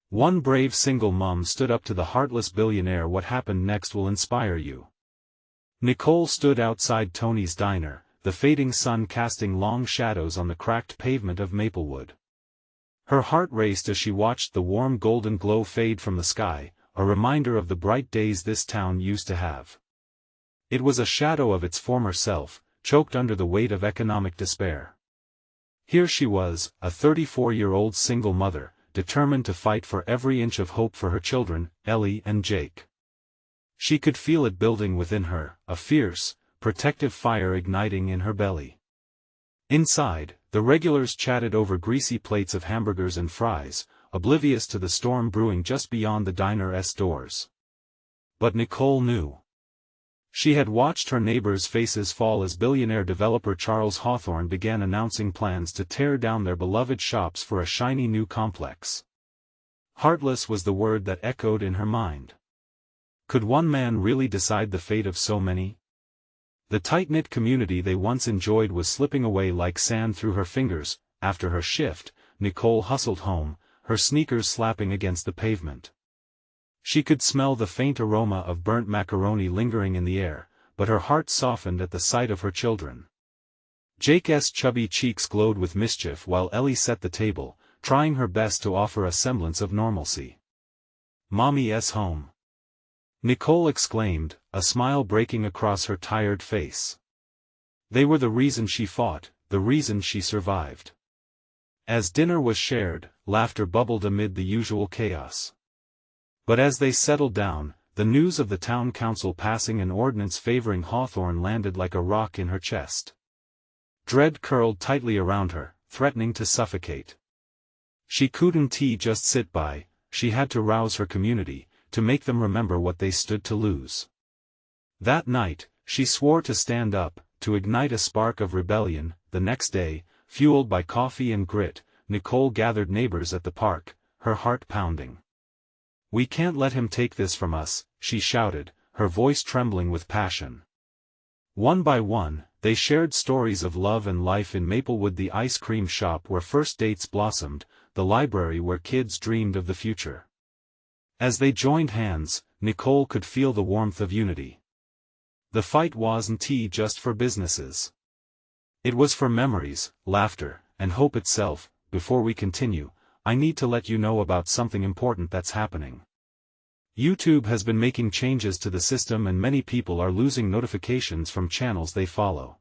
One brave single mom stood up to the heartless billionaire. What happened next will inspire you. Nicole stood outside Tony's diner, the fading sun casting long shadows on the cracked pavement of Maplewood. Her heart raced as she watched the warm golden glow fade from the sky, a reminder of the bright days this town used to have. It was a shadow of its former self, choked under the weight of economic despair. Here she was, a 34-year-old single mother, determined to fight for every inch of hope for her children, Ellie and Jake. She could feel it building within her, a fierce, protective fire igniting in her belly. Inside, the regulars chatted over greasy plates of hamburgers and fries, oblivious to the storm brewing just beyond the diner's doors. But Nicole knew. She had watched her neighbors' faces fall as billionaire developer Charles Hawthorne began announcing plans to tear down their beloved shops for a shiny new complex. Heartless was the word that echoed in her mind. Could one man really decide the fate of so many? The tight-knit community they once enjoyed was slipping away like sand through her fingers. After her shift, Nicole hustled home, her sneakers slapping against the pavement. She could smell the faint aroma of burnt macaroni lingering in the air, but her heart softened at the sight of her children. Jake's chubby cheeks glowed with mischief while Ellie set the table, trying her best to offer a semblance of normalcy. "Mommy's home!" Nicole exclaimed, a smile breaking across her tired face. They were the reason she fought, the reason she survived. As dinner was shared, laughter bubbled amid the usual chaos. But as they settled down, the news of the town council passing an ordinance favoring Hawthorne landed like a rock in her chest. Dread curled tightly around her, threatening to suffocate. She couldn't just sit by, she had to rouse her community, to make them remember what they stood to lose. That night, she swore to stand up, to ignite a spark of rebellion. The next day, fueled by coffee and grit, Nicole gathered neighbors at the park, her heart pounding. "We can't let him take this from us," she shouted, her voice trembling with passion. One by one, they shared stories of love and life in Maplewood, the ice cream shop where first dates blossomed, the library where kids dreamed of the future. As they joined hands, Nicole could feel the warmth of unity. The fight wasn't just for businesses. It was for memories, laughter, and hope itself. Before we continue, I need to let you know about something important that's happening. YouTube has been making changes to the system and many people are losing notifications from channels they follow.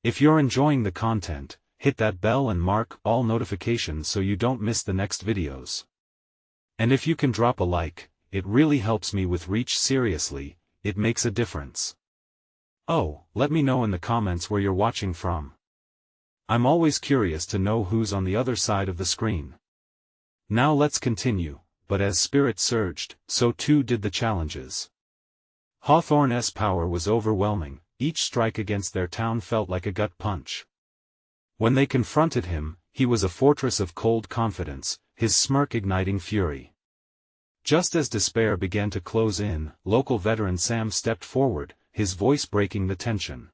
If you're enjoying the content, hit that bell and mark all notifications so you don't miss the next videos. And if you can drop a like, it really helps me with reach. Seriously, it makes a difference. Oh, let me know in the comments where you're watching from. I'm always curious to know who's on the other side of the screen. Now let's continue, but as spirit surged, so too did the challenges. Hawthorne's power was overwhelming, each strike against their town felt like a gut punch. When they confronted him, he was a fortress of cold confidence, his smirk igniting fury. Just as despair began to close in, local veteran Sam stepped forward, his voice breaking the tension.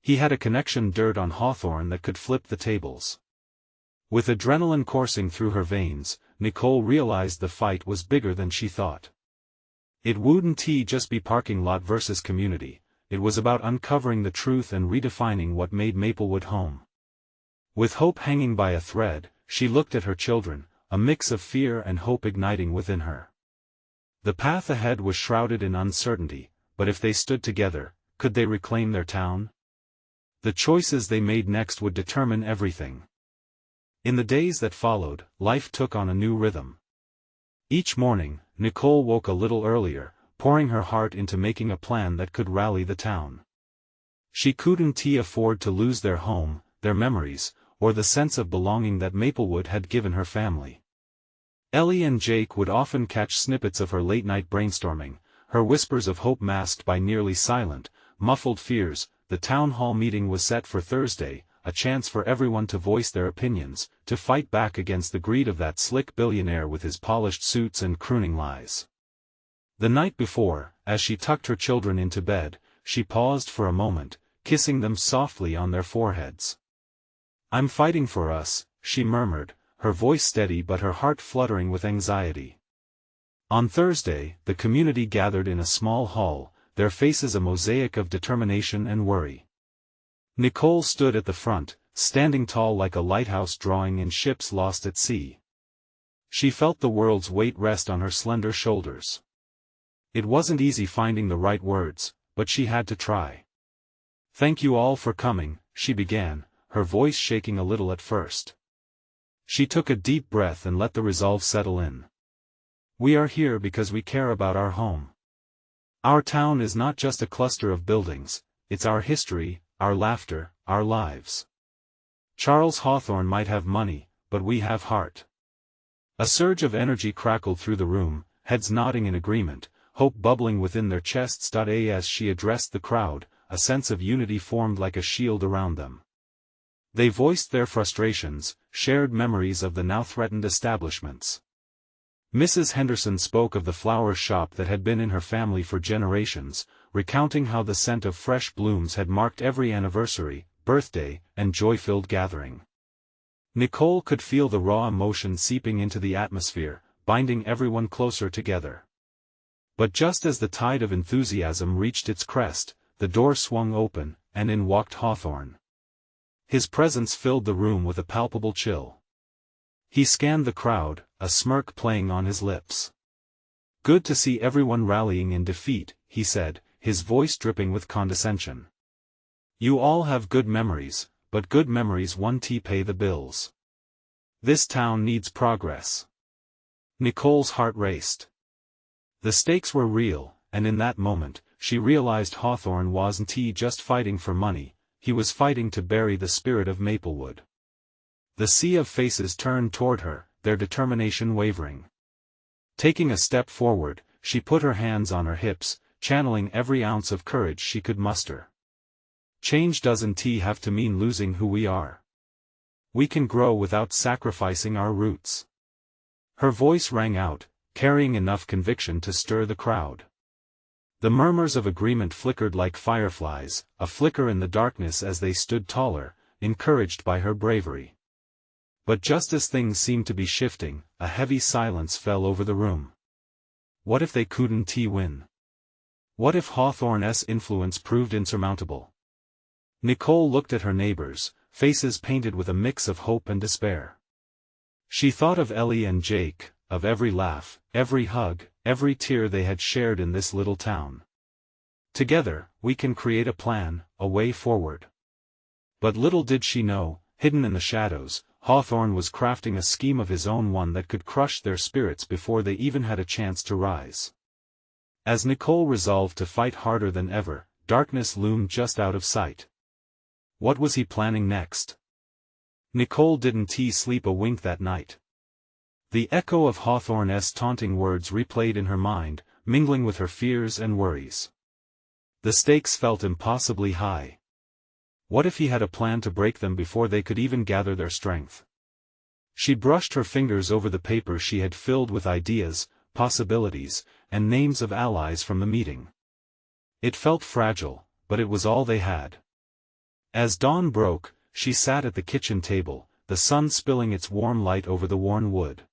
He had a connection dirt on Hawthorne that could flip the tables. With adrenaline coursing through her veins, Nicole realized the fight was bigger than she thought. It wouldn't just be parking lot versus community, it was about uncovering the truth and redefining what made Maplewood home. With hope hanging by a thread, she looked at her children, a mix of fear and hope igniting within her. The path ahead was shrouded in uncertainty, but if they stood together, could they reclaim their town? The choices they made next would determine everything. In the days that followed, life took on a new rhythm. Each morning, Nicole woke a little earlier, pouring her heart into making a plan that could rally the town. She couldn't afford to lose their home, their memories, or the sense of belonging that Maplewood had given her family. Ellie and Jake would often catch snippets of her late-night brainstorming, her whispers of hope masked by nearly silent, muffled fears. The town hall meeting was set for Thursday, a chance for everyone to voice their opinions, to fight back against the greed of that slick billionaire with his polished suits and crooning lies. The night before, as she tucked her children into bed, she paused for a moment, kissing them softly on their foreheads. "I'm fighting for us," she murmured, her voice steady but her heart fluttering with anxiety. On Thursday, the community gathered in a small hall, their faces a mosaic of determination and worry. Nicole stood at the front, standing tall like a lighthouse drawing in ships lost at sea. She felt the world's weight rest on her slender shoulders. It wasn't easy finding the right words, but she had to try. "Thank you all for coming," she began, her voice shaking a little at first. She took a deep breath and let the resolve settle in. "We are here because we care about our home. Our town is not just a cluster of buildings, it's our history, our laughter, our lives. Charles Hawthorne might have money, but we have heart." A surge of energy crackled through the room, heads nodding in agreement, hope bubbling within their chests. As she addressed the crowd, a sense of unity formed like a shield around them. They voiced their frustrations, shared memories of the now threatened establishments. Mrs. Henderson spoke of the flower shop that had been in her family for generations, recounting how the scent of fresh blooms had marked every anniversary, birthday, and joy-filled gathering. Nicole could feel the raw emotion seeping into the atmosphere, binding everyone closer together. But just as the tide of enthusiasm reached its crest, the door swung open, and in walked Hawthorne. His presence filled the room with a palpable chill. He scanned the crowd, a smirk playing on his lips. "Good to see everyone rallying in defeat," he said, his voice dripping with condescension. "You all have good memories, but good memories won't pay the bills. This town needs progress." Nicole's heart raced. The stakes were real, and in that moment, she realized Hawthorne wasn't just fighting for money, he was fighting to bury the spirit of Maplewood. The sea of faces turned toward her, their determination wavering. Taking a step forward, she put her hands on her hips, channeling every ounce of courage she could muster. "Change doesn't have to mean losing who we are. We can grow without sacrificing our roots." Her voice rang out, carrying enough conviction to stir the crowd. The murmurs of agreement flickered like fireflies, a flicker in the darkness as they stood taller, encouraged by her bravery. But just as things seemed to be shifting, a heavy silence fell over the room. What if they couldn't win? What if Hawthorne's influence proved insurmountable? Nicole looked at her neighbors, faces painted with a mix of hope and despair. She thought of Ellie and Jake, of every laugh, every hug, every tear they had shared in this little town. "Together, we can create a plan, a way forward." But little did she know, hidden in the shadows, Hawthorne was crafting a scheme of his own, one that could crush their spirits before they even had a chance to rise. As Nicole resolved to fight harder than ever, darkness loomed just out of sight. What was he planning next? Nicole didn't sleep a wink that night. The echo of Hawthorne's taunting words replayed in her mind, mingling with her fears and worries. The stakes felt impossibly high. What if he had a plan to break them before they could even gather their strength? She brushed her fingers over the paper she had filled with ideas, possibilities, and names of allies from the meeting. It felt fragile, but it was all they had. As dawn broke, she sat at the kitchen table, the sun spilling its warm light over the worn wood.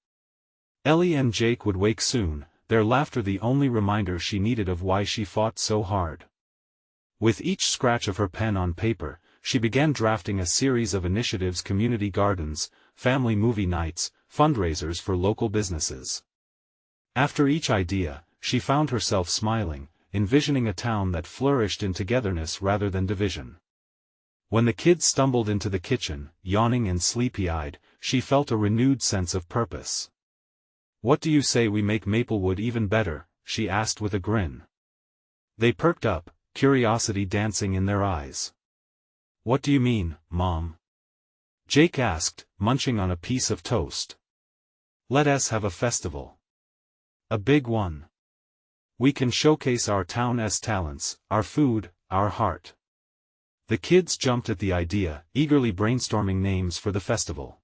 Ellie and Jake would wake soon, their laughter the only reminder she needed of why she fought so hard. With each scratch of her pen on paper, she began drafting a series of initiatives: community gardens, family movie nights, fundraisers for local businesses. After each idea, she found herself smiling, envisioning a town that flourished in togetherness rather than division. When the kids stumbled into the kitchen, yawning and sleepy-eyed, she felt a renewed sense of purpose. "What do you say we make Maplewood even better?" she asked with a grin. They perked up, curiosity dancing in their eyes. "What do you mean, Mom?" Jake asked, munching on a piece of toast. "Let us have a festival. A big one. We can showcase our town's talents, our food, our heart." The kids jumped at the idea, eagerly brainstorming names for the festival.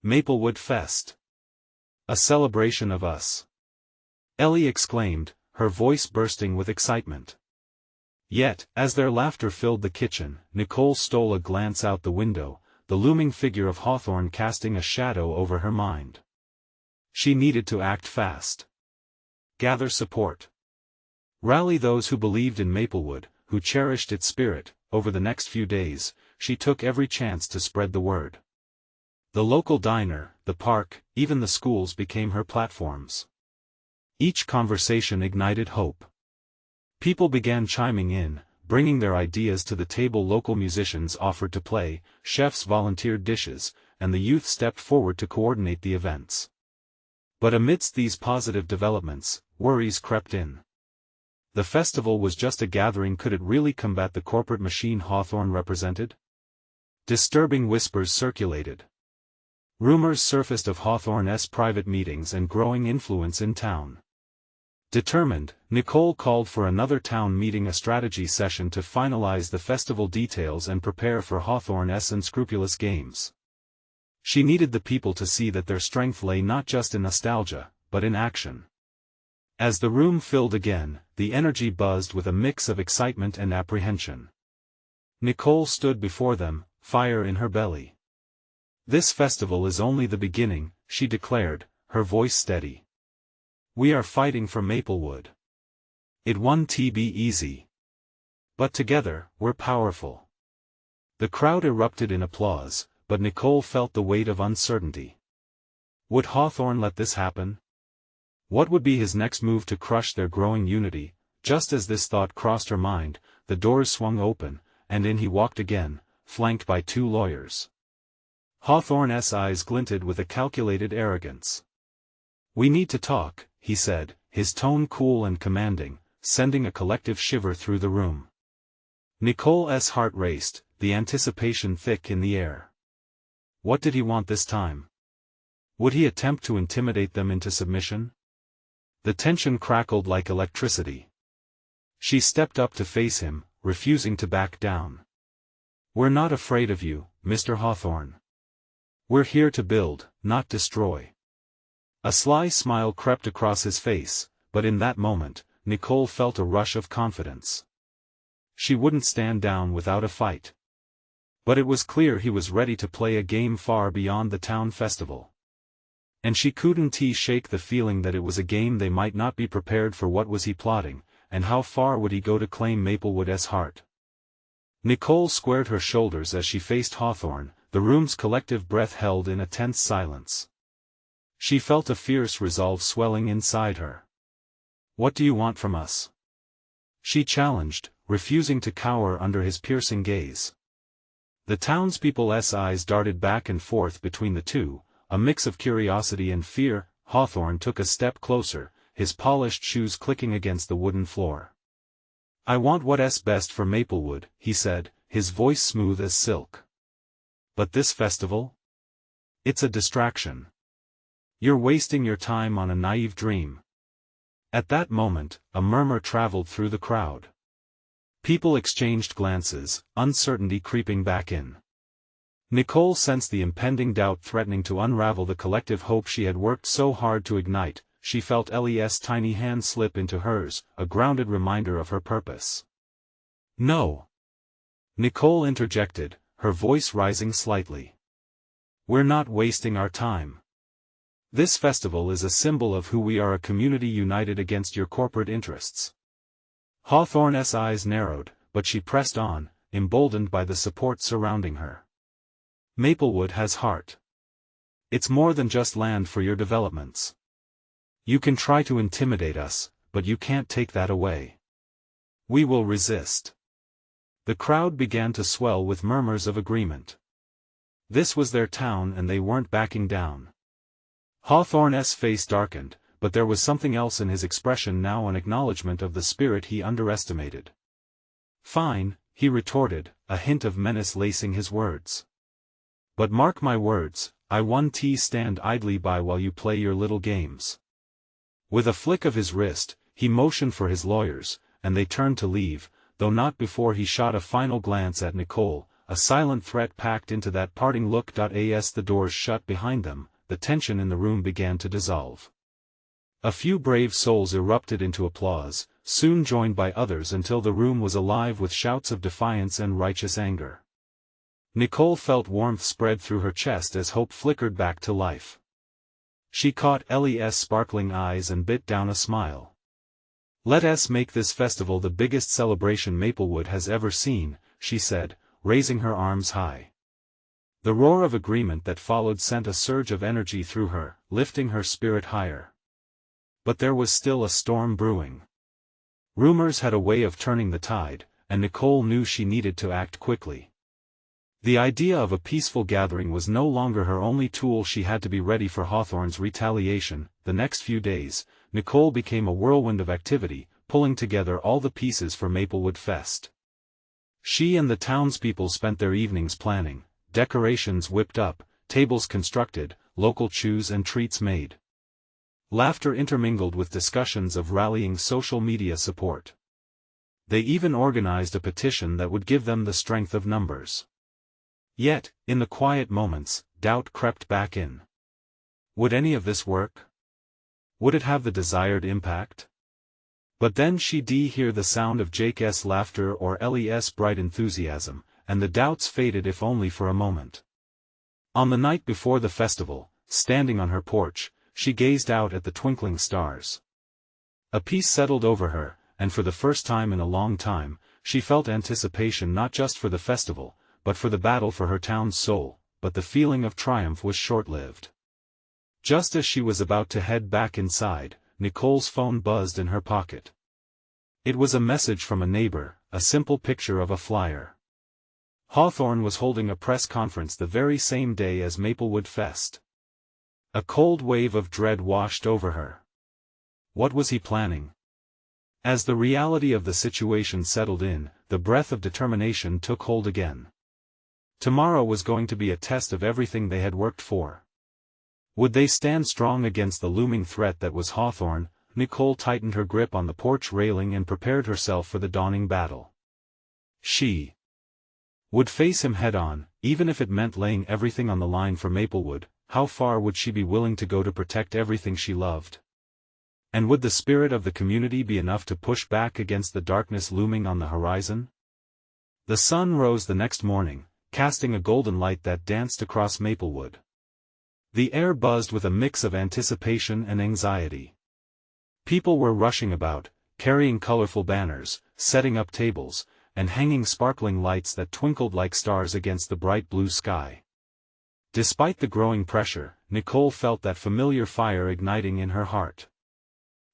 "Maplewood Fest. A celebration of us," Ellie exclaimed, her voice bursting with excitement. Yet, as their laughter filled the kitchen, Nicole stole a glance out the window. the looming figure of Hawthorne casting a shadow over her mind. She needed to act fast. Gather support. Rally those who believed in Maplewood, who cherished its spirit. Over the next few days, she took every chance to spread the word. The local diner, the park, even the schools became her platforms. Each conversation ignited hope. People began chiming in, bringing their ideas to the table. Local musicians offered to play, chefs volunteered dishes, and the youth stepped forward to coordinate the events. But amidst these positive developments, worries crept in. The festival was just a gathering. Could it really combat the corporate machine Hawthorne represented? Disturbing whispers circulated. Rumors surfaced of Hawthorne's private meetings and growing influence in town. Determined, Nicole called for another town meeting, a strategy session to finalize the festival details and prepare for Hawthorne's unscrupulous games. She needed the people to see that their strength lay not just in nostalgia, but in action. As the room filled again, the energy buzzed with a mix of excitement and apprehension. Nicole stood before them, fire in her belly. "This festival is only the beginning," she declared, her voice steady. "We are fighting for Maplewood. It won't be easy. But together, we're powerful." The crowd erupted in applause, but Nicole felt the weight of uncertainty. Would Hawthorne let this happen? What would be his next move to crush their growing unity? Just as this thought crossed her mind, the doors swung open, and in he walked again, flanked by two lawyers. Hawthorne's eyes glinted with a calculated arrogance. "We need to talk," he said, his tone cool and commanding, sending a collective shiver through the room. Nicole's heart raced, the anticipation thick in the air. What did he want this time? Would he attempt to intimidate them into submission? The tension crackled like electricity. She stepped up to face him, refusing to back down. "We're not afraid of you, Mr. Hawthorne. We're here to build, not destroy." A sly smile crept across his face, but in that moment, Nicole felt a rush of confidence. She wouldn't stand down without a fight. But it was clear he was ready to play a game far beyond the town festival. And she couldn't shake the feeling that it was a game they might not be prepared for. What was he plotting, and how far would he go to claim Maplewood's heart? Nicole squared her shoulders as she faced Hawthorne, the room's collective breath held in a tense silence. She felt a fierce resolve swelling inside her. "What do you want from us?" she challenged, refusing to cower under his piercing gaze. The townspeople's eyes darted back and forth between the two, a mix of curiosity and fear. Hawthorne took a step closer, his polished shoes clicking against the wooden floor. "I want what's best for Maplewood," he said, his voice smooth as silk. "But this festival? It's a distraction. You're wasting your time on a naive dream." At that moment, a murmur traveled through the crowd. People exchanged glances, uncertainty creeping back in. Nicole sensed the impending doubt threatening to unravel the collective hope she had worked so hard to ignite. She felt Ellie's tiny hand slip into hers, a grounded reminder of her purpose. "No," Nicole interjected, her voice rising slightly. "We're not wasting our time. This festival is a symbol of who we are, a community united against your corporate interests." Hawthorne's eyes narrowed, but she pressed on, emboldened by the support surrounding her. "Maplewood has heart. It's more than just land for your developments. You can try to intimidate us, but you can't take that away. We will resist." The crowd began to swell with murmurs of agreement. This was their town and they weren't backing down. Hawthorne's face darkened, but there was something else in his expression now, an acknowledgement of the spirit he underestimated. "Fine," he retorted, a hint of menace lacing his words. "But mark my words, I won't stand idly by while you play your little games." With a flick of his wrist, he motioned for his lawyers, and they turned to leave, though not before he shot a final glance at Nicole, a silent threat packed into that parting look. As the doors shut behind them, the tension in the room began to dissolve. A few brave souls erupted into applause, soon joined by others until the room was alive with shouts of defiance and righteous anger. Nicole felt warmth spread through her chest as hope flickered back to life. She caught Ellie's sparkling eyes and bit down a smile. "Let us make this festival the biggest celebration Maplewood has ever seen," she said, raising her arms high. The roar of agreement that followed sent a surge of energy through her, lifting her spirit higher. But there was still a storm brewing. Rumors had a way of turning the tide, and Nicole knew she needed to act quickly. The idea of a peaceful gathering was no longer her only tool. She had to be ready for Hawthorne's retaliation. The next few days, Nicole became a whirlwind of activity, pulling together all the pieces for Maplewood Fest. She and the townspeople spent their evenings planning, decorations whipped up, tables constructed, local chews and treats made. Laughter intermingled with discussions of rallying social media support. They even organized a petition that would give them the strength of numbers. Yet, in the quiet moments, doubt crept back in. Would any of this work? Would it have the desired impact? But then she'd hear the sound of Jake's laughter or Ellie's bright enthusiasm, and the doubts faded if only for a moment. On the night before the festival, standing on her porch, she gazed out at the twinkling stars. A peace settled over her, and for the first time in a long time, she felt anticipation not just for the festival, but for the battle for her town's soul. But the feeling of triumph was short-lived. Just as she was about to head back inside, Nicole's phone buzzed in her pocket. It was a message from a neighbor, a simple picture of a flyer. Hawthorne was holding a press conference the very same day as Maplewood Fest. A cold wave of dread washed over her. What was he planning? As the reality of the situation settled in, the breath of determination took hold again. Tomorrow was going to be a test of everything they had worked for. Would they stand strong against the looming threat that was Hawthorne? Nicole tightened her grip on the porch railing and prepared herself for the dawning battle. She would face him head-on, even if it meant laying everything on the line for Maplewood. How far would she be willing to go to protect everything she loved? And would the spirit of the community be enough to push back against the darkness looming on the horizon? The sun rose the next morning, casting a golden light that danced across Maplewood. The air buzzed with a mix of anticipation and anxiety. People were rushing about, carrying colorful banners, setting up tables, and hanging sparkling lights that twinkled like stars against the bright blue sky. Despite the growing pressure, Nicole felt that familiar fire igniting in her heart.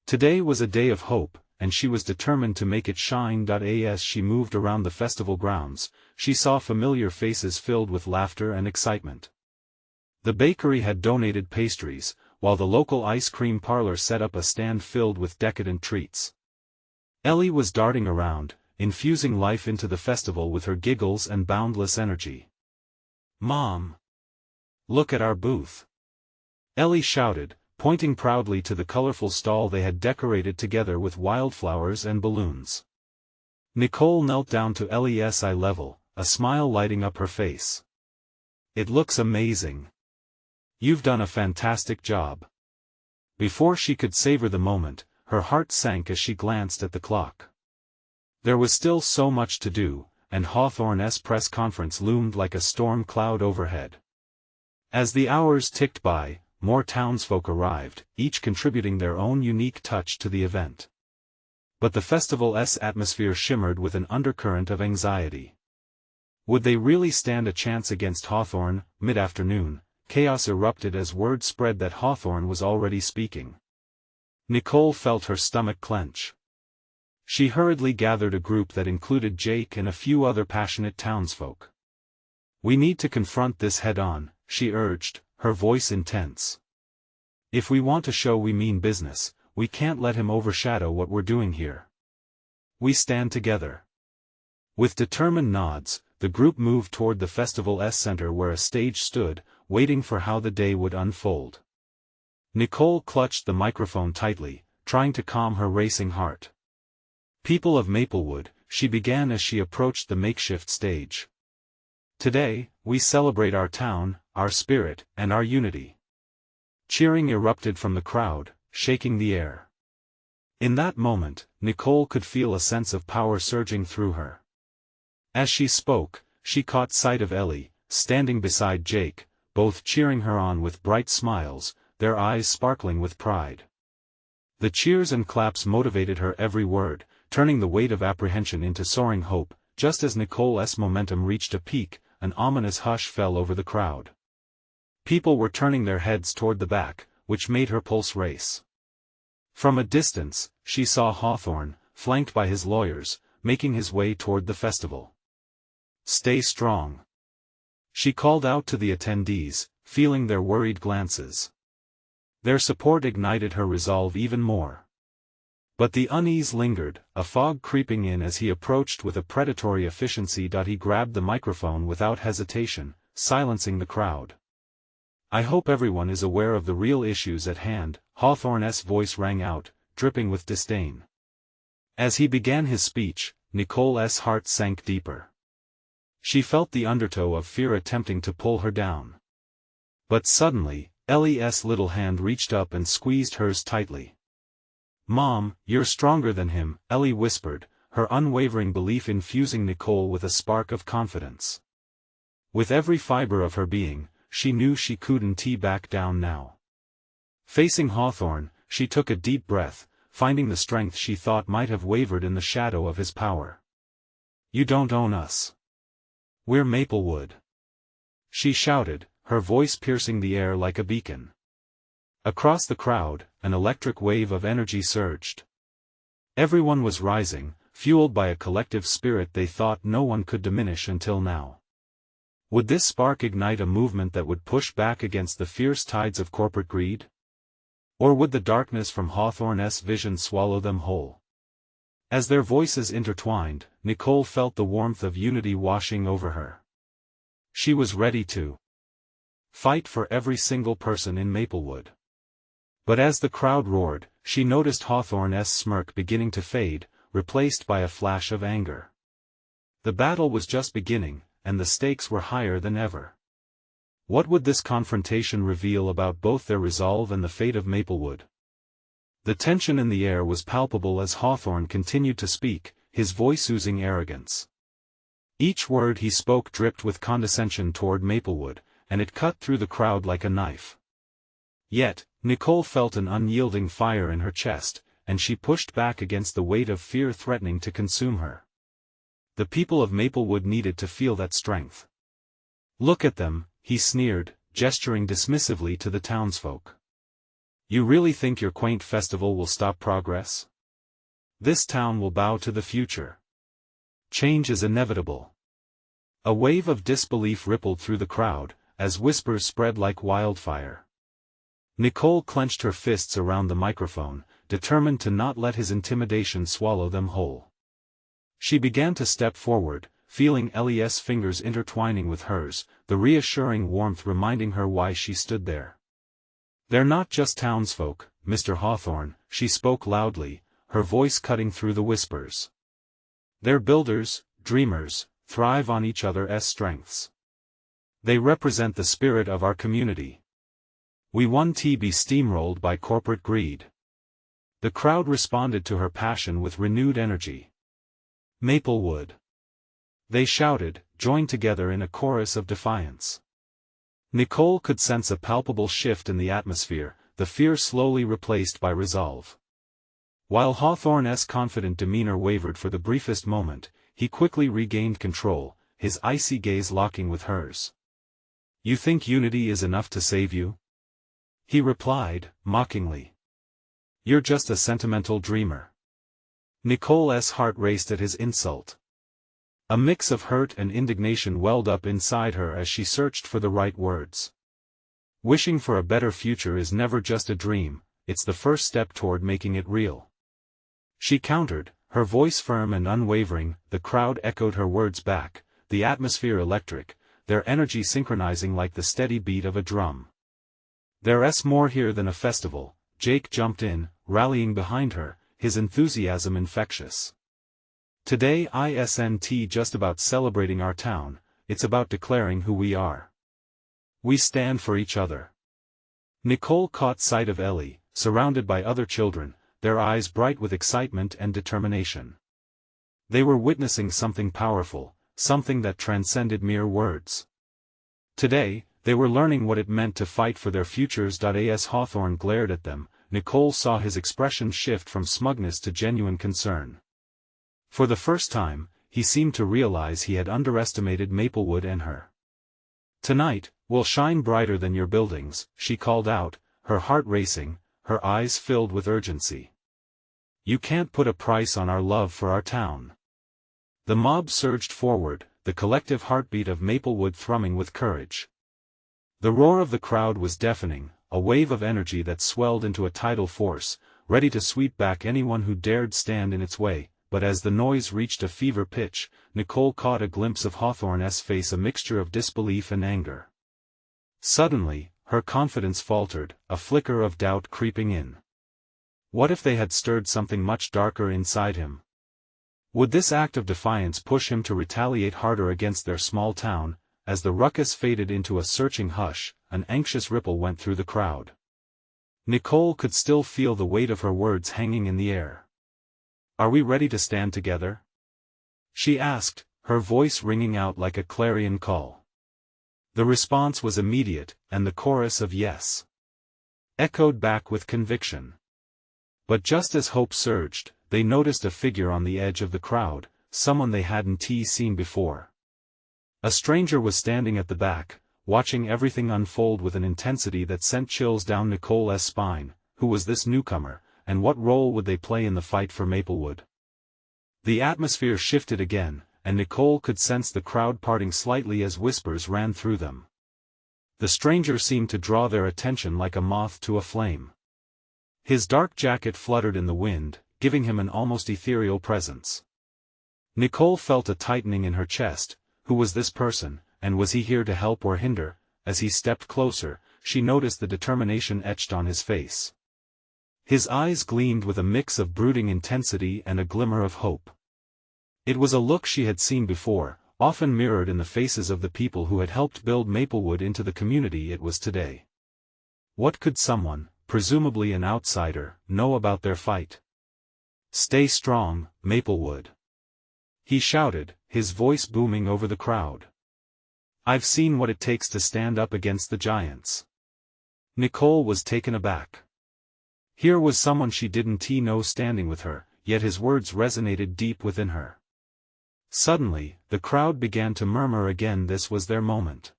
Today was a day of hope, and she was determined to make it shine. As she moved around the festival grounds, she saw familiar faces filled with laughter and excitement. The bakery had donated pastries, while the local ice cream parlor set up a stand filled with decadent treats. Ellie was darting around, infusing life into the festival with her giggles and boundless energy. "Mom! Look at our booth!" Ellie shouted, pointing proudly to the colorful stall they had decorated together with wildflowers and balloons. Nicole knelt down to Ellie's eye level, a smile lighting up her face. "It looks amazing. You've done a fantastic job." Before she could savor the moment, her heart sank as she glanced at the clock. There was still so much to do, and Hawthorne's press conference loomed like a storm cloud overhead. As the hours ticked by, more townsfolk arrived, each contributing their own unique touch to the event. But the festival's atmosphere shimmered with an undercurrent of anxiety. Would they really stand a chance against Hawthorne? Mid-afternoon, chaos erupted as word spread that Hawthorne was already speaking. Nicole felt her stomach clench. She hurriedly gathered a group that included Jake and a few other passionate townsfolk. "We need to confront this head-on," she urged, her voice intense. "If we want to show we mean business, we can't let him overshadow what we're doing here. We stand together." With determined nods, the group moved toward the festival's center where a stage stood, waiting for how the day would unfold. Nicole clutched the microphone tightly, trying to calm her racing heart. "People of Maplewood," she began as she approached the makeshift stage. "Today, we celebrate our town, our spirit, and our unity." Cheering erupted from the crowd, shaking the air. In that moment, Nicole could feel a sense of power surging through her. As she spoke, she caught sight of Ellie, standing beside Jake, both cheering her on with bright smiles, their eyes sparkling with pride. The cheers and claps motivated her every word, turning the weight of apprehension into soaring hope. Just as Nicole's momentum reached a peak, an ominous hush fell over the crowd. People were turning their heads toward the back, which made her pulse race. From a distance, she saw Hawthorne, flanked by his lawyers, making his way toward the festival. "Stay strong," she called out to the attendees, feeling their worried glances. Their support ignited her resolve even more. But the unease lingered, a fog creeping in as he approached with a predatory efficiency. He grabbed the microphone without hesitation, silencing the crowd. "I hope everyone is aware of the real issues at hand," Hawthorne's voice rang out, dripping with disdain. As he began his speech, Nicole's heart sank deeper. She felt the undertow of fear attempting to pull her down. But suddenly, Ellie's little hand reached up and squeezed hers tightly. "Mom, you're stronger than him," Ellie whispered, her unwavering belief infusing Nicole with a spark of confidence. With every fiber of her being, she knew she couldn't back down now. Facing Hawthorne, she took a deep breath, finding the strength she thought might have wavered in the shadow of his power. "You don't own us. We're Maplewood," she shouted, her voice piercing the air like a beacon. Across the crowd, an electric wave of energy surged. Everyone was rising, fueled by a collective spirit they thought no one could diminish until now. Would this spark ignite a movement that would push back against the fierce tides of corporate greed? Or would the darkness from Hawthorne's vision swallow them whole? As their voices intertwined, Nicole felt the warmth of unity washing over her. She was ready to fight for every single person in Maplewood. But as the crowd roared, she noticed Hawthorne's smirk beginning to fade, replaced by a flash of anger. The battle was just beginning, and the stakes were higher than ever. What would this confrontation reveal about both their resolve and the fate of Maplewood? The tension in the air was palpable as Hawthorne continued to speak, his voice oozing arrogance. Each word he spoke dripped with condescension toward Maplewood, and it cut through the crowd like a knife. Yet, Nicole felt an unyielding fire in her chest, and she pushed back against the weight of fear threatening to consume her. The people of Maplewood needed to feel that strength. "Look at them," he sneered, gesturing dismissively to the townsfolk. "You really think your quaint festival will stop progress? This town will bow to the future. Change is inevitable." A wave of disbelief rippled through the crowd, as whispers spread like wildfire. Nicole clenched her fists around the microphone, determined to not let his intimidation swallow them whole. She began to step forward, feeling Ellie's fingers intertwining with hers, the reassuring warmth reminding her why she stood there. "They're not just townsfolk, Mr. Hawthorne," she spoke loudly, her voice cutting through the whispers. "They're builders, dreamers, thrive on each other's strengths. They represent the spirit of our community. We won't be steamrolled by corporate greed." The crowd responded to her passion with renewed energy. "Maplewood!" they shouted, joined together in a chorus of defiance. Nicole could sense a palpable shift in the atmosphere, the fear slowly replaced by resolve. While Hawthorne's confident demeanor wavered for the briefest moment, he quickly regained control, his icy gaze locking with hers. "You think unity is enough to save you?" he replied, mockingly. "You're just a sentimental dreamer." Nicole's heart raced at his insult. A mix of hurt and indignation welled up inside her as she searched for the right words. Wishing for a better future is never just a dream, it's the first step toward making it real. She countered, her voice firm and unwavering. The crowd echoed her words back, the atmosphere electric, their energy synchronizing like the steady beat of a drum. "There's more here than a festival," Jake jumped in, rallying behind her, his enthusiasm infectious. "Today isn't just about celebrating our town, it's about declaring who we are. We stand for each other." Nicole caught sight of Ellie, surrounded by other children, their eyes bright with excitement and determination. They were witnessing something powerful, something that transcended mere words. Today, they were learning what it meant to fight for their futures. As Hawthorne glared at them, Nicole saw his expression shift from smugness to genuine concern. For the first time, he seemed to realize he had underestimated Maplewood and her. "Tonight, we'll shine brighter than your buildings," she called out, her heart racing, her eyes filled with urgency. "You can't put a price on our love for our town." The mob surged forward, the collective heartbeat of Maplewood thrumming with courage. The roar of the crowd was deafening, a wave of energy that swelled into a tidal force, ready to sweep back anyone who dared stand in its way. But as the noise reached a fever pitch, Nicole caught a glimpse of Hawthorne's face, a mixture of disbelief and anger. Suddenly, her confidence faltered, a flicker of doubt creeping in. What if they had stirred something much darker inside him? Would this act of defiance push him to retaliate harder against their small town? As the ruckus faded into a searching hush, an anxious ripple went through the crowd. Nicole could still feel the weight of her words hanging in the air. "Are we ready to stand together?" she asked, her voice ringing out like a clarion call. The response was immediate, and the chorus of "yes" echoed back with conviction. But just as hope surged, they noticed a figure on the edge of the crowd, someone they hadn't seen before. A stranger was standing at the back, watching everything unfold with an intensity that sent chills down Nicole's spine. Who was this newcomer, and what role would they play in the fight for Maplewood? The atmosphere shifted again, and Nicole could sense the crowd parting slightly as whispers ran through them. The stranger seemed to draw their attention like a moth to a flame. His dark jacket fluttered in the wind, giving him an almost ethereal presence. Nicole felt a tightening in her chest. Who was this person, and was he here to help or hinder? As he stepped closer, she noticed the determination etched on his face. His eyes gleamed with a mix of brooding intensity and a glimmer of hope. It was a look she had seen before, often mirrored in the faces of the people who had helped build Maplewood into the community it was today. What could someone, presumably an outsider, know about their fight? "Stay strong, Maplewood," he shouted, his voice booming over the crowd. "I've seen what it takes to stand up against the giants." Nicole was taken aback. Here was someone she didn't know standing with her, yet his words resonated deep within her. Suddenly, the crowd began to murmur again. This was their moment.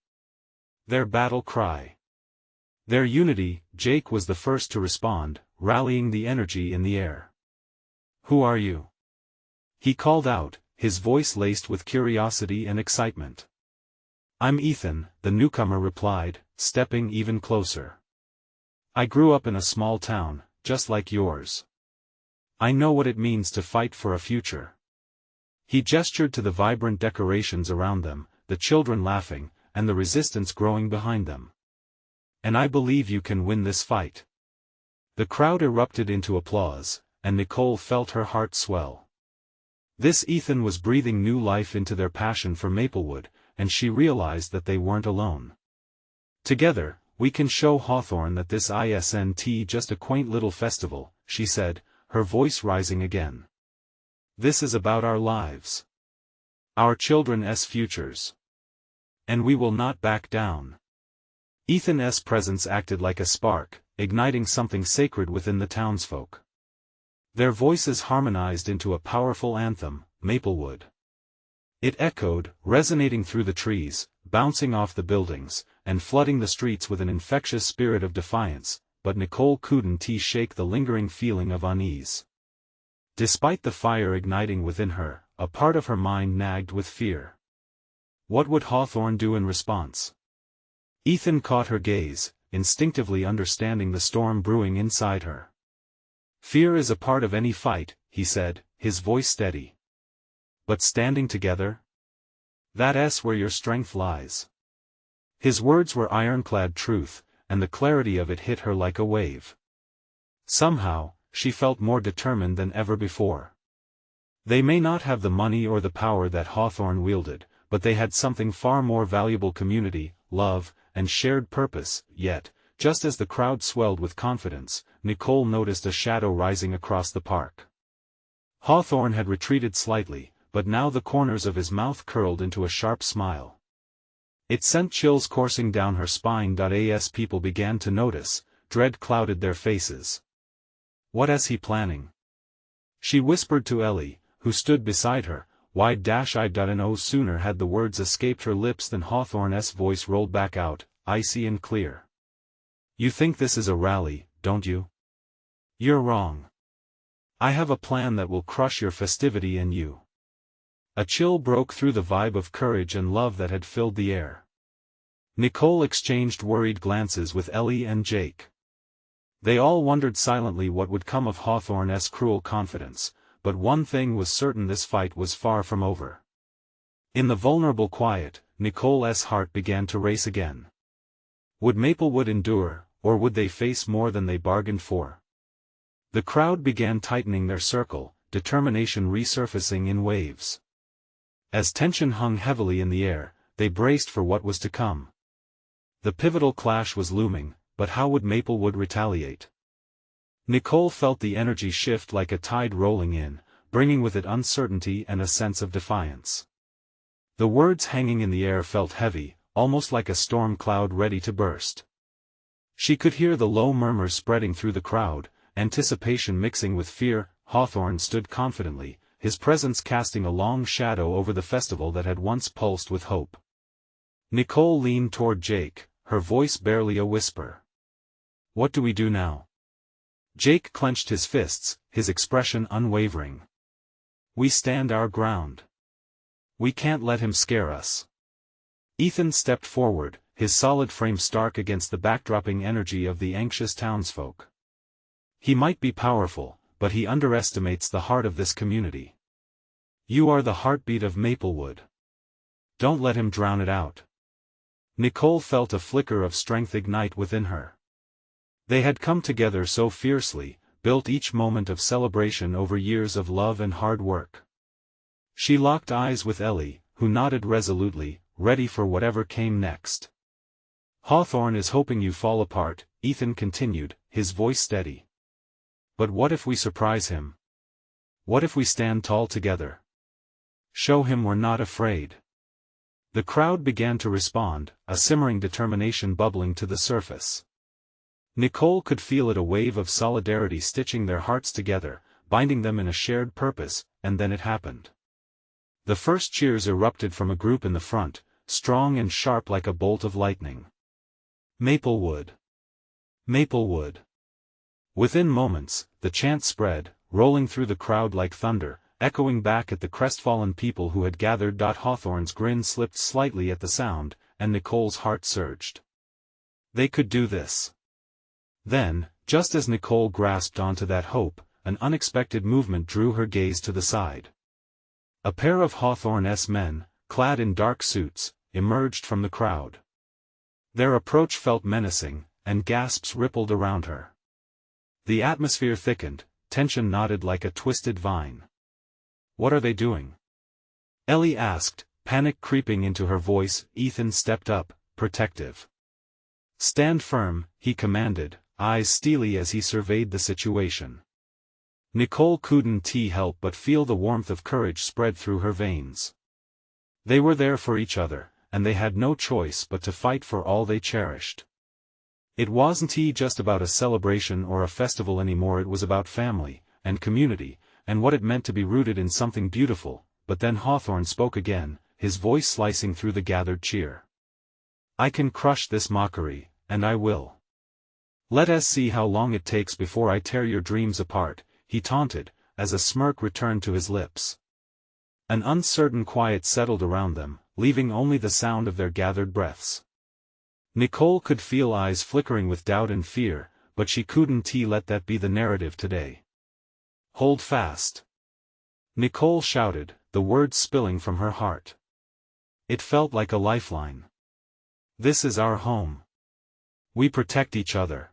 Their battle cry. Their unity. Jake was the first to respond, rallying the energy in the air. "Who are you?" he called out, his voice laced with curiosity and excitement. "I'm Ethan," the newcomer replied, stepping even closer. "I grew up in a small town, just like yours. I know what it means to fight for a future." He gestured to the vibrant decorations around them, the children laughing, and the resistance growing behind them. "And I believe you can win this fight." The crowd erupted into applause, and Nicole felt her heart swell. This Ethan was breathing new life into their passion for Maplewood, and she realized that they weren't alone. "Together, we can show Hawthorne that this isn't just a quaint little festival," she said, her voice rising again. "This is about our lives. Our children's futures. And we will not back down." Ethan's presence acted like a spark, igniting something sacred within the townsfolk. Their voices harmonized into a powerful anthem, Maplewood. It echoed, resonating through the trees, bouncing off the buildings, and flooding the streets with an infectious spirit of defiance, but Nicole couldn't shake the lingering feeling of unease. Despite the fire igniting within her, a part of her mind nagged with fear. What would Hawthorne do in response? Ethan caught her gaze, instinctively understanding the storm brewing inside her. "Fear is a part of any fight," he said, his voice steady. "But standing together? That's where your strength lies." His words were ironclad truth, and the clarity of it hit her like a wave. Somehow, she felt more determined than ever before. They may not have the money or the power that Hawthorne wielded, but they had something far more valuable: community, love, and shared purpose. Yet, just as the crowd swelled with confidence, Nicole noticed a shadow rising across the park. Hawthorne had retreated slightly, but now the corners of his mouth curled into a sharp smile. It sent chills coursing down her spine. As people began to notice, dread clouded their faces. What is he planning? She whispered to Ellie, who stood beside her, wide-eyed. No sooner had the words escaped her lips than Hawthorne's voice rolled back out, icy and clear. You think this is a rally, don't you? You're wrong. I have a plan that will crush your festivity and you. A chill broke through the vibe of courage and love that had filled the air. Nicole exchanged worried glances with Ellie and Jake. They all wondered silently what would come of Hawthorne's cruel confidence, but one thing was certain: this fight was far from over. In the vulnerable quiet, Nicole's heart began to race again. Would Maplewood endure, or would they face more than they bargained for? The crowd began tightening their circle, determination resurfacing in waves. As tension hung heavily in the air, they braced for what was to come. The pivotal clash was looming, but how would Maplewood retaliate? Nicole felt the energy shift like a tide rolling in, bringing with it uncertainty and a sense of defiance. The words hanging in the air felt heavy, almost like a storm cloud ready to burst. She could hear the low murmurs spreading through the crowd, anticipation mixing with fear. Hawthorne stood confidently, his presence casting a long shadow over the festival that had once pulsed with hope. Nicole leaned toward Jake, her voice barely a whisper. What do we do now? Jake clenched his fists, his expression unwavering. We stand our ground. We can't let him scare us. Ethan stepped forward, his solid frame stark against the backdropping energy of the anxious townsfolk. He might be powerful, but he underestimates the heart of this community. You are the heartbeat of Maplewood. Don't let him drown it out. Nicole felt a flicker of strength ignite within her. They had come together so fiercely, built each moment of celebration over years of love and hard work. She locked eyes with Ellie, who nodded resolutely, ready for whatever came next. Hawthorne is hoping you fall apart, Ethan continued, his voice steady. But what if we surprise him? What if we stand tall together? Show him we're not afraid. The crowd began to respond, a simmering determination bubbling to the surface. Nicole could feel it, a wave of solidarity stitching their hearts together, binding them in a shared purpose, and then it happened. The first cheers erupted from a group in the front, strong and sharp like a bolt of lightning. Maplewood! Maplewood! Within moments, the chant spread, rolling through the crowd like thunder, echoing back at the crestfallen people who had gathered. Hawthorne's grin slipped slightly at the sound, and Nicole's heart surged. They could do this. Then, just as Nicole grasped onto that hope, an unexpected movement drew her gaze to the side. A pair of Hawthorne's men, clad in dark suits, emerged from the crowd. Their approach felt menacing, and gasps rippled around her. The atmosphere thickened, tension knotted like a twisted vine. What are they doing? Ellie asked, panic creeping into her voice. Ethan stepped up, protective. Stand firm, he commanded, eyes steely as he surveyed the situation. Nicole couldn't help but feel the warmth of courage spread through her veins. They were there for each other, and they had no choice but to fight for all they cherished. It wasn't just about a celebration or a festival anymore. It was about family, and community, and what it meant to be rooted in something beautiful. But then Hawthorne spoke again, his voice slicing through the gathered cheer. I can crush this mockery, and I will. Let us see how long it takes before I tear your dreams apart, he taunted, as a smirk returned to his lips. An uncertain quiet settled around them, leaving only the sound of their gathered breaths. Nicole could feel eyes flickering with doubt and fear, but she couldn't let that be the narrative today. Hold fast! Nicole shouted, the words spilling from her heart. It felt like a lifeline. This is our home. We protect each other.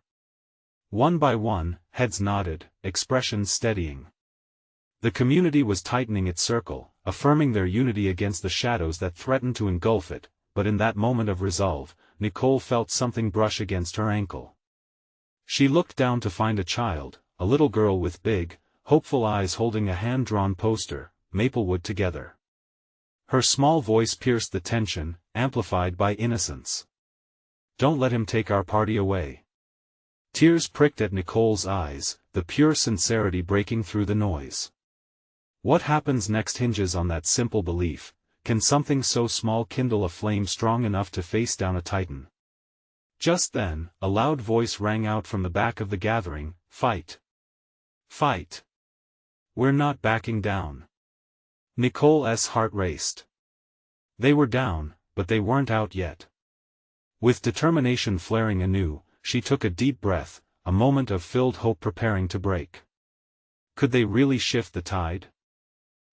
One by one, heads nodded, expressions steadying. The community was tightening its circle, affirming their unity against the shadows that threatened to engulf it, but in that moment of resolve, Nicole felt something brush against her ankle. She looked down to find a child, a little girl with big, hopeful eyes holding a hand-drawn poster, Maplewood together. Her small voice pierced the tension, amplified by innocence. "Don't let him take our party away." Tears pricked at Nicole's eyes, the pure sincerity breaking through the noise. What happens next hinges on that simple belief: can something so small kindle a flame strong enough to face down a titan? Just then, a loud voice rang out from the back of the gathering: "Fight! Fight! We're not backing down." Nicole's heart raced. They were down, but they weren't out yet. With determination flaring anew, she took a deep breath, a moment of filled hope preparing to break. Could they really shift the tide?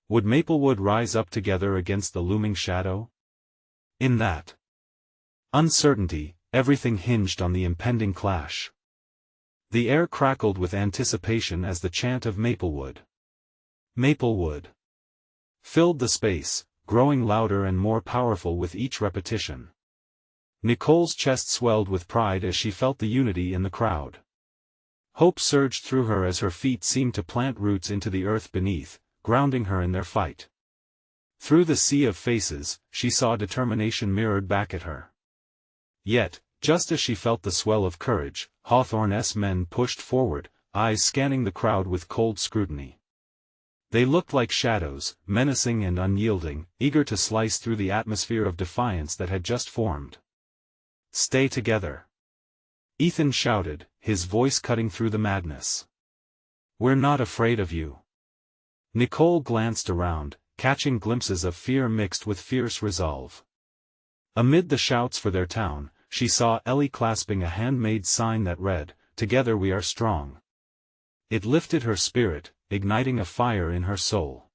Would Maplewood rise up together against the looming shadow? In that uncertainty, everything hinged on the impending clash. The air crackled with anticipation as the chant of Maplewood, Maplewood, filled the space, growing louder and more powerful with each repetition. Nicole's chest swelled with pride as she felt the unity in the crowd. Hope surged through her as her feet seemed to plant roots into the earth beneath, grounding her in their fight. Through the sea of faces, she saw determination mirrored back at her. Yet, just as she felt the swell of courage, Hawthorne's men pushed forward, eyes scanning the crowd with cold scrutiny. They looked like shadows, menacing and unyielding, eager to slice through the atmosphere of defiance that had just formed. "Stay together!" Ethan shouted, his voice cutting through the madness. "We're not afraid of you." Nicole glanced around, catching glimpses of fear mixed with fierce resolve. Amid the shouts for their town, she saw Ellie clasping a handmade sign that read, "Together we are strong." It lifted her spirit, igniting a fire in her soul.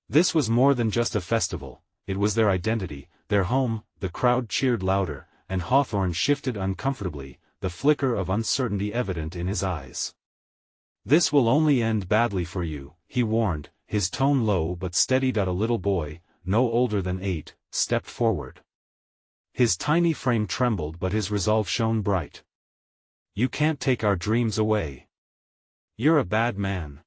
This was more than just a festival, it was their identity, their home. The crowd cheered louder, and Hawthorne shifted uncomfortably, the flicker of uncertainty evident in his eyes. "This will only end badly for you," he warned, his tone low but steady. A little boy, no older than 8, stepped forward. His tiny frame trembled but his resolve shone bright. "You can't take our dreams away. You're a bad man."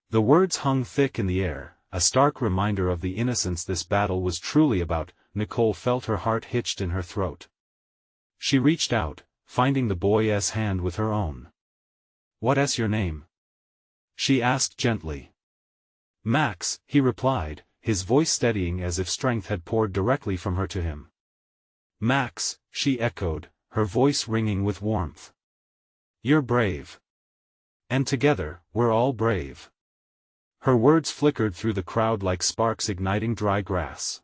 The words hung thick in the air, a stark reminder of the innocence this battle was truly about. Nicole felt her heart hitched in her throat. She reached out, finding the boy's hand with her own. "What's your name?" she asked gently. "Max," he replied, his voice steadying as if strength had poured directly from her to him. "Max," she echoed, her voice ringing with warmth. "You're brave. And together, we're all brave." Her words flickered through the crowd like sparks igniting dry grass.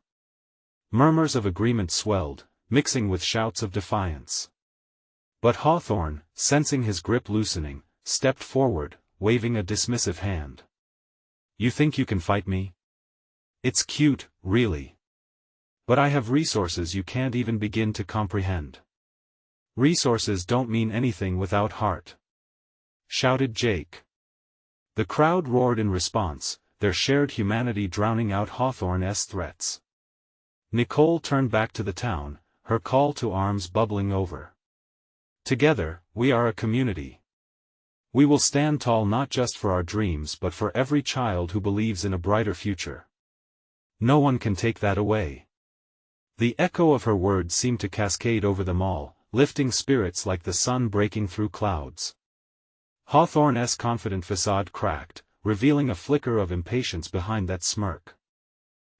Murmurs of agreement swelled, mixing with shouts of defiance. But Hawthorne, sensing his grip loosening, stepped forward, waving a dismissive hand. "You think you can fight me? It's cute, really. But I have resources you can't even begin to comprehend." "Resources don't mean anything without heart," shouted Jake. The crowd roared in response, their shared humanity drowning out Hawthorne's threats. Nicole turned back to the town, her call to arms bubbling over. "Together, we are a community. We will stand tall not just for our dreams but for every child who believes in a brighter future. No one can take that away." The echo of her words seemed to cascade over them all, lifting spirits like the sun breaking through clouds. Hawthorne's confident facade cracked, revealing a flicker of impatience behind that smirk.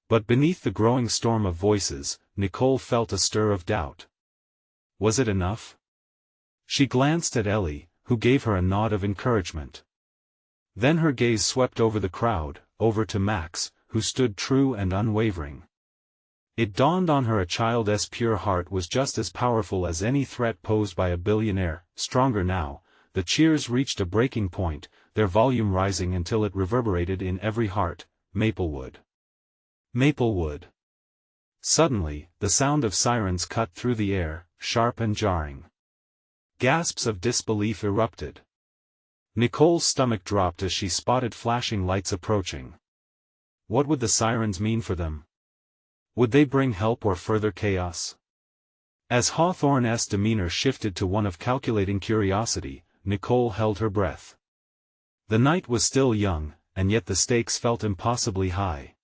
But beneath the growing storm of voices, Nicole felt a stir of doubt. Was it enough? She glanced at Ellie, who gave her a nod of encouragement. Then her gaze swept over the crowd, over to Max, who stood true and unwavering. It dawned on her a child's pure heart was just as powerful as any threat posed by a billionaire, stronger now. The cheers reached a breaking point, their volume rising until it reverberated in every heart. "Maplewood! Maplewood!" Suddenly, the sound of sirens cut through the air, sharp and jarring. Gasps of disbelief erupted. Nicole's stomach dropped as she spotted flashing lights approaching. What would the sirens mean for them? Would they bring help or further chaos? As Hawthorne's demeanor shifted to one of calculating curiosity, Nicole held her breath. The night was still young, and yet the stakes felt impossibly high.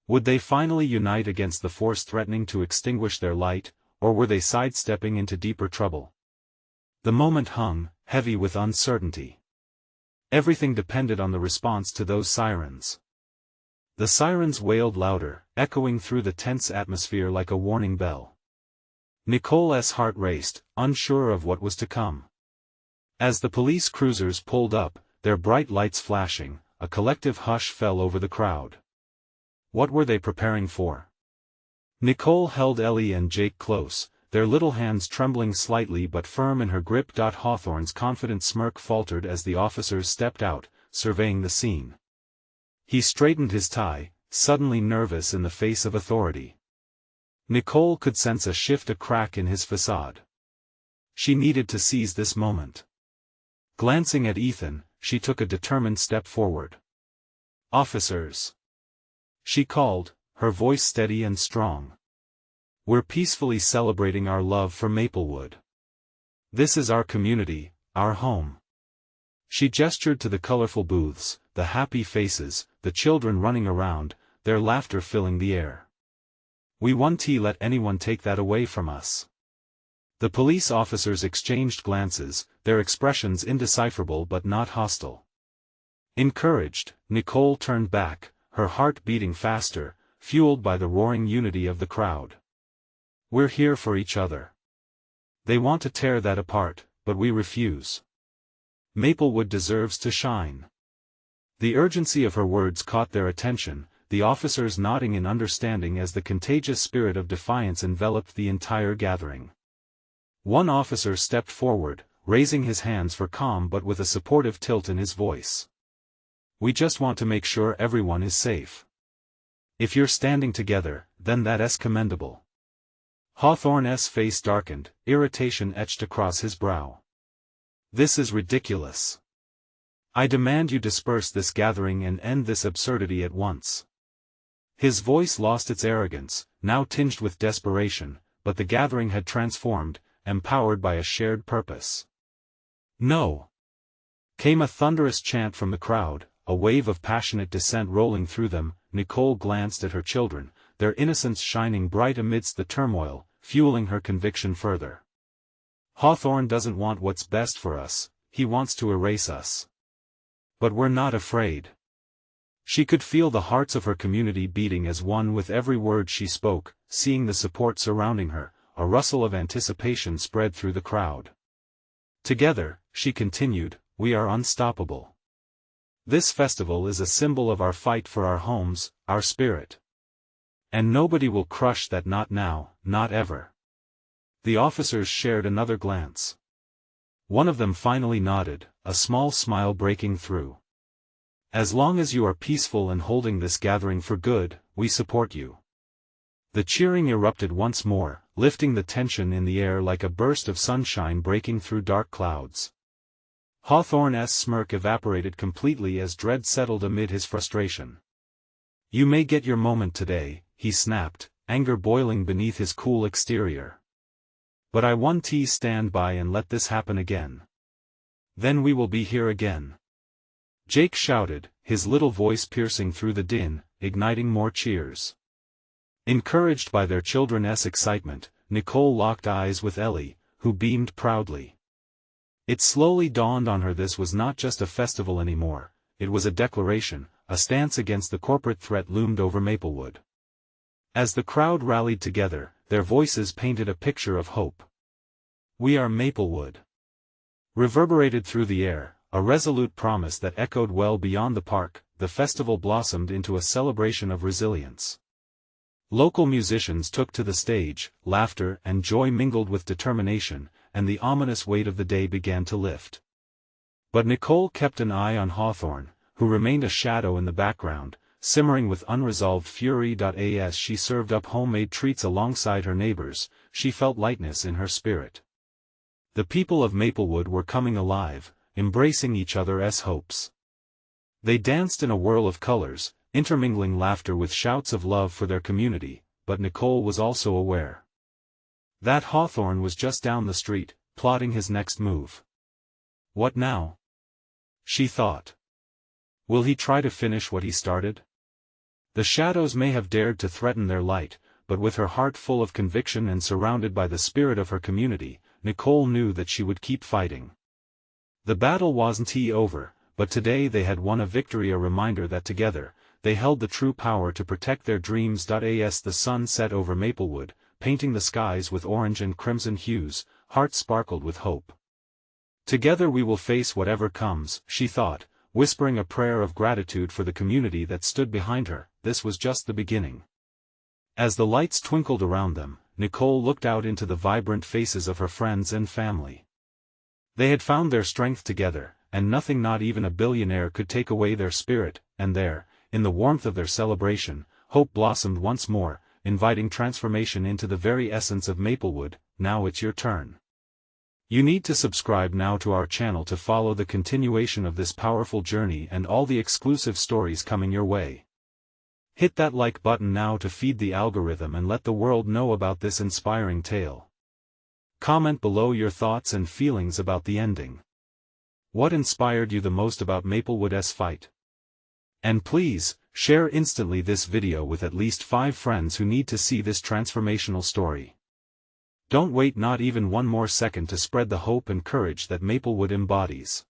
Would they finally unite against the force threatening to extinguish their light, or were they sidestepping into deeper trouble? The moment hung, heavy with uncertainty. Everything depended on the response to those sirens. The sirens wailed louder, echoing through the tense atmosphere like a warning bell. Nicole's heart raced, unsure of what was to come. As the police cruisers pulled up, their bright lights flashing, a collective hush fell over the crowd. What were they preparing for? Nicole held Ellie and Jake close, their little hands trembling slightly but firm in her grip. Hawthorne's confident smirk faltered as the officers stepped out, surveying the scene. He straightened his tie, suddenly nervous in the face of authority. Nicole could sense a shift, a crack in his facade. She needed to seize this moment. Glancing at Ethan, she took a determined step forward. "Officers!" she called, her voice steady and strong. "We're peacefully celebrating our love for Maplewood. This is our community, our home." She gestured to the colorful booths, the happy faces, the children running around, their laughter filling the air. "We won't let anyone take that away from us." The police officers exchanged glances, their expressions indecipherable but not hostile. Encouraged, Nicole turned back, her heart beating faster, fueled by the roaring unity of the crowd. "We're here for each other. They want to tear that apart, but we refuse. Maplewood deserves to shine." The urgency of her words caught their attention, the officers nodding in understanding as the contagious spirit of defiance enveloped the entire gathering. One officer stepped forward, raising his hands for calm but with a supportive tilt in his voice. "We just want to make sure everyone is safe. If you're standing together, then that's commendable." Hawthorne's face darkened, irritation etched across his brow. "This is ridiculous. I demand you disperse this gathering and end this absurdity at once." His voice lost its arrogance, now tinged with desperation, but the gathering had transformed, empowered by a shared purpose. "No!" came a thunderous chant from the crowd, a wave of passionate dissent rolling through them. Nicole glanced at her children, their innocence shining bright amidst the turmoil, fueling her conviction further. "Hawthorne doesn't want what's best for us, he wants to erase us. But we're not afraid." She could feel the hearts of her community beating as one with every word she spoke, seeing the support surrounding her, a rustle of anticipation spread through the crowd. "Together," she continued, "we are unstoppable. This festival is a symbol of our fight for our homes, our spirit. And nobody will crush that, not now, not ever." The officers shared another glance. One of them finally nodded, a small smile breaking through. "As long as you are peaceful and holding this gathering for good, we support you." The cheering erupted once more, lifting the tension in the air like a burst of sunshine breaking through dark clouds. Hawthorne's smirk evaporated completely as dread settled amid his frustration. "You may get your moment today," he snapped, anger boiling beneath his cool exterior. "But I won't stand by and let this happen again. Then we will be here again." Jake shouted, his little voice piercing through the din, igniting more cheers. Encouraged by their children's excitement, Nicole locked eyes with Ellie, who beamed proudly. It slowly dawned on her this was not just a festival anymore, it was a declaration, a stance against the corporate threat loomed over Maplewood. As the crowd rallied together, their voices painted a picture of hope. "We are Maplewood," reverberated through the air, a resolute promise that echoed well beyond the park. The festival blossomed into a celebration of resilience. Local musicians took to the stage, laughter and joy mingled with determination, and the ominous weight of the day began to lift. But Nicole kept an eye on Hawthorne, who remained a shadow in the background, simmering with unresolved fury. As she served up homemade treats alongside her neighbors, she felt lightness in her spirit. The people of Maplewood were coming alive, embracing each other's hopes. They danced in a whirl of colors, intermingling laughter with shouts of love for their community, but Nicole was also aware that Hawthorne was just down the street, plotting his next move. What now? She thought. Will he try to finish what he started? The shadows may have dared to threaten their light, but with her heart full of conviction and surrounded by the spirit of her community, Nicole knew that she would keep fighting. The battle wasn't over, but today they had won a victory, a reminder that together, they held the true power to protect their dreams. As the sun set over Maplewood, painting the skies with orange and crimson hues, hearts sparkled with hope. Together we will face whatever comes, she thought, whispering a prayer of gratitude for the community that stood behind her. This was just the beginning. As the lights twinkled around them, Nicole looked out into the vibrant faces of her friends and family. They had found their strength together, and nothing, not even a billionaire, could take away their spirit, and there, in the warmth of their celebration, hope blossomed once more, inviting transformation into the very essence of Maplewood. Now it's your turn. You need to subscribe now to our channel to follow the continuation of this powerful journey and all the exclusive stories coming your way. Hit that like button now to feed the algorithm and let the world know about this inspiring tale. Comment below your thoughts and feelings about the ending. What inspired you the most about Maplewood's fight? And please, share instantly this video with at least 5 friends who need to see this transformational story. Don't wait not even one more second to spread the hope and courage that Maplewood embodies.